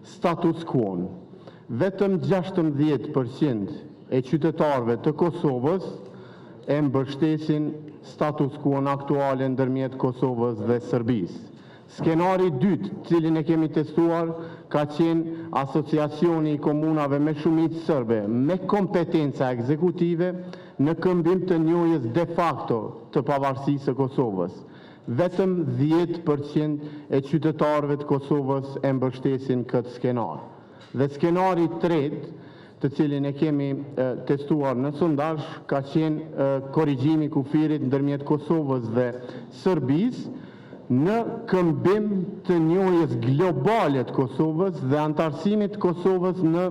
Status quo. Vetëm 16% e qytetarëve të Kosovës e mbështesin status quo aktuale ndërmjet Kosovës dhe Serbisë. Skenari i dytë, cilin e kemi testuar, ka qenë asociacioni i komunave me shumicë serbe me kompetenca ekzekutive në këmbim të njohjes de facto të pavarësisë së Kosovës. Vetëm 10% e qytetarëve të Kosovës e mbështesin këtë skenar. Dhe skenari i tretë, të cilin e kemi testuar në sondazh, ka qenë korrigjimi i kufirit ndërmjet Kosovës dhe Serbisë në këmbim të njohjes globale të Kosovës dhe antarësimit të Kosovës në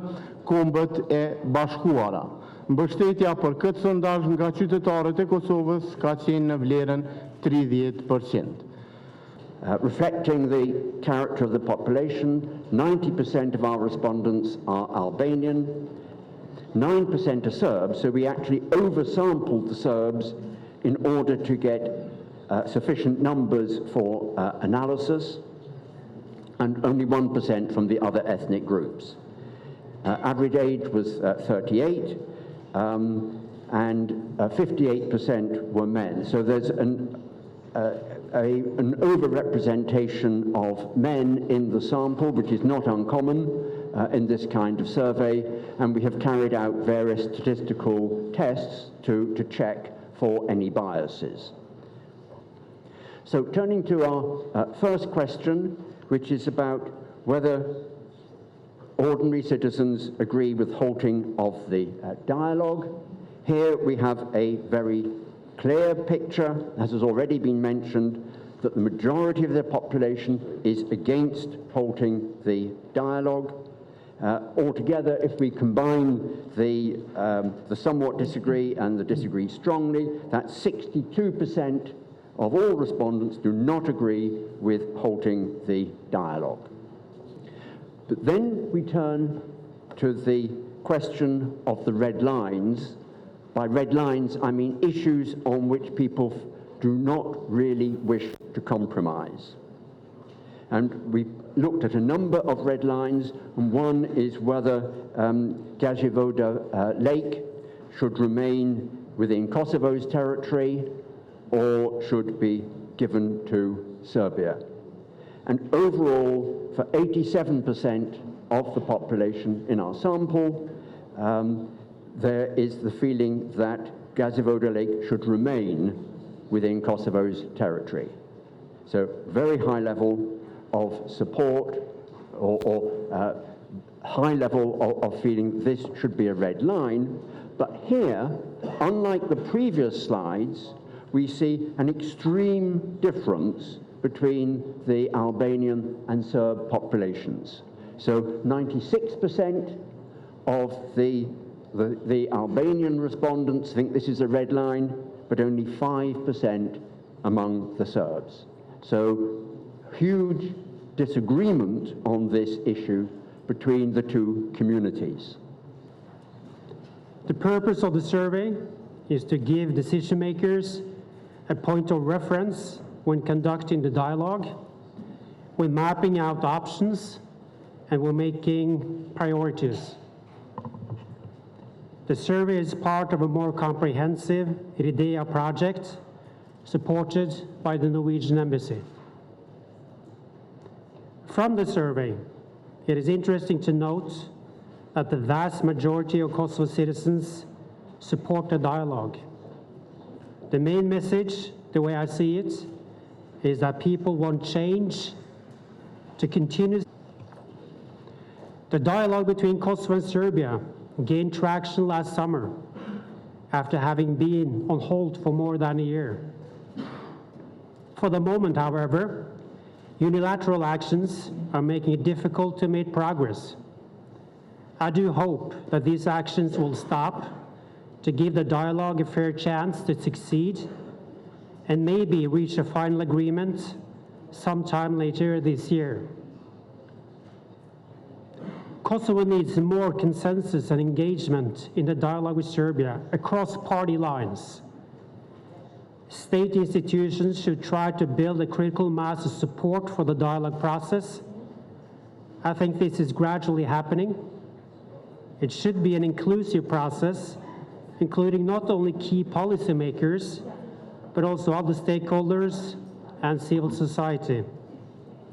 Kombët e Bashkuara. Mbështetja për këtë sondazh nga qytetarët e Kosovës ka qenë në vlerën 30%. Reflecting the character of the population, 90% of our respondents are Albanian, 9% are Serbs, so we actually oversampled the Serbs in order to get sufficient numbers for analysis, and only 1% from the other ethnic groups. Average age was 38, and 58% were men. So there's an overrepresentation of men in the sample, which is not uncommon in this kind of survey, and we have carried out various statistical tests to check for any biases. So turning to our first question, which is about whether ordinary citizens agree with halting of the dialogue. Here we have a very clear picture, as has already been mentioned, that the majority of the population is against halting the dialogue. Altogether, if we combine the somewhat disagree and the disagree strongly, that's 62% of all respondents do not agree with halting the dialogue. But then we turn to the question of the red lines. By red lines, I mean issues on which people do not really wish to compromise. And we looked at a number of red lines, and one is whether Gazivoda Lake should remain within Kosovo's territory or should be given to Serbia. And overall, for 87% of the population in our sample, there is the feeling that Gazivoda Lake should remain within Kosovo's territory. So very high level of support or high level of feeling this should be a red line. But here, unlike the previous slides, we see an extreme difference between the Albanian and Serb populations. So 96% of the Albanian respondents think this is a red line, but only 5% among the Serbs. So huge disagreement on this issue between the two communities. The purpose of the survey is to give decision makers a point of reference when conducting the dialogue, when mapping out options, and when making priorities. The survey is part of a more comprehensive IDEA project supported by the Norwegian Embassy. From the survey, it is interesting to note that the vast majority of Kosovo citizens support the dialogue. The main message, the way I see it, is that people want change to continue. The dialogue between Kosovo and Serbia gained traction last summer after having been on hold for more than a year. For the moment, however, unilateral actions are making it difficult to make progress. I do hope that these actions will stop to give the dialogue a fair chance to succeed and maybe reach a final agreement sometime later this year. Kosovo needs more consensus and engagement in the dialogue with Serbia across party lines. State institutions should try to build a critical mass of support for the dialogue process I think this is gradually happening. It should be an inclusive process, including not only key policymakers, but also other stakeholders and civil society.